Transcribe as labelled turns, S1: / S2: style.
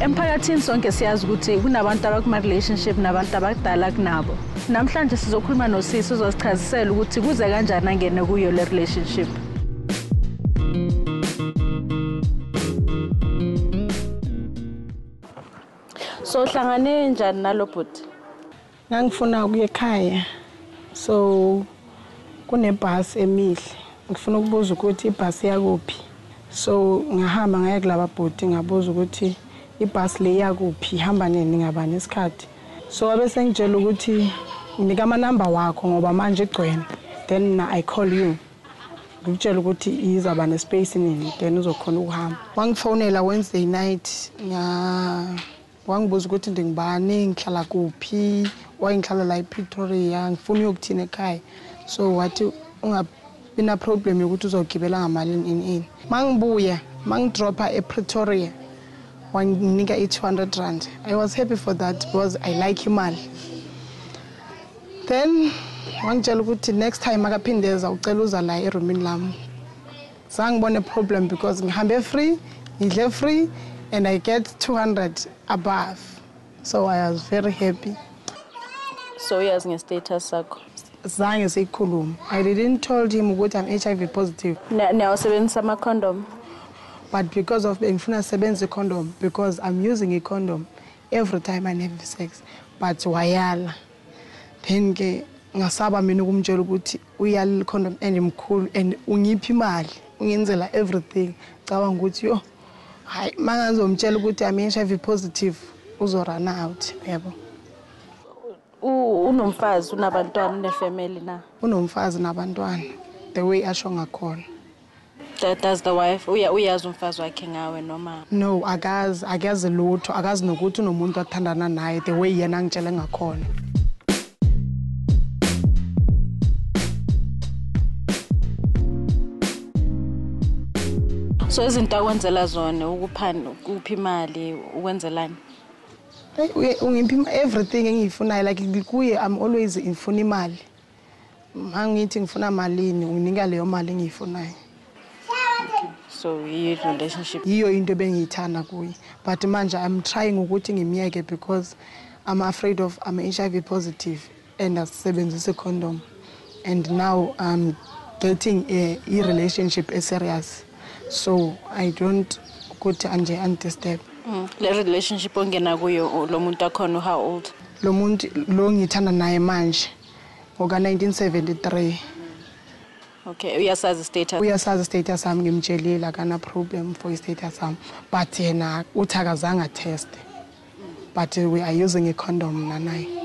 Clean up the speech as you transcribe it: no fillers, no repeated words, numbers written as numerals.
S1: Emphakathini sonke siyazi ukuthi kunabantu abakuma relationship nabantu abadala kunabo. Namhlanje sizokhuluma nosisi uzosichazisela ukuthi kuze kanjani angene kuyo le relationship. So hlangane njani nalo bhuti?
S2: Ngangifuna ukuya ekhaya. So kunebhasi emihle. Ngifuna ukubuza ukuthi ibhasi yakuphi. So ngahamba ngaya kulaba bhuti ngabuza ukuthi ibhasi le yakuphi ihamba nini ngabani isikhathi. So abe sengitshela ukuthi nginika ama number wakho ngoba manje igcwele. Then I call you. Ngitshela ukuthi izaba ne space nini then uzokhona ukuhamba. Wangifonela Wednesday night wangibuza ukuthi ngingibani ngihlala kuphi wayengihlala la ePretoria ngifuna ukuthina ekhaya. So wathi ungabina problem yokuthi uzogibela ngamali in. Mangibuya mangidropa ePretoria wanginika 200 rand. I was happy for that because I like imali. Then wangitshela ukuthi next time akaphindeza ucela uza la eroomini lami. Sangibona problem because ngihambe free, ngidle free and I get 200 above. So I was very happy.
S1: So yazi nge-status sakho?
S2: Zange sikhuluma. I didn't told him ukuthi I'm HIV positive.
S1: Now usebenzisa ama condom?
S2: But because of ngifuna sebenze condom because I'm using a condom every time I have sex. But wayala. Then ke ngasaba mina ukumtshela ukuthi uyala condom and imkhulu and ungiphi imali ungenzela everything. Cabanga ukuthi yo hayi mangazomtshela ukuthi I'm HIV positive uzo run out yebo.
S1: Unomfazi unabantwana nefamily na?
S2: Unomfazi nabantwana the way asho ngakhona.
S1: Does the wife uyazi umfazi wakhe ngawe noma?
S2: No, akazi lutho, akazi nokuthi unomuntu athandana naye the way yena ngitshela ngakhona.
S1: So izinto akwenzela zona ukuphana kuphi imali ukwenzelani?
S2: Ungiphi everything engiyifunayo like kuye I'm always ngifuna imali. Mangithi ngifuna malini unginika leyo mali engiyifunayo.
S1: So your relationship
S2: yiyo into bengiyithanda kuye but manje I'm trying ukuthi ngimiyeke because I'm afraid of I'm HIV positive and asebenzisa condom and now I'm getting a relationship serious so I don't ukuthi anje undisturb.
S1: Le relationship ongena kuyo lo muntu akhona how old?
S2: Lo muntu lo ngithanda naye manje ngoka 1973.
S1: Okay, uyasazi status?
S2: Uyasazi status sami ngimtshelile akana problem for status sami but yena uthakazanga test but we are using a condom nanaye.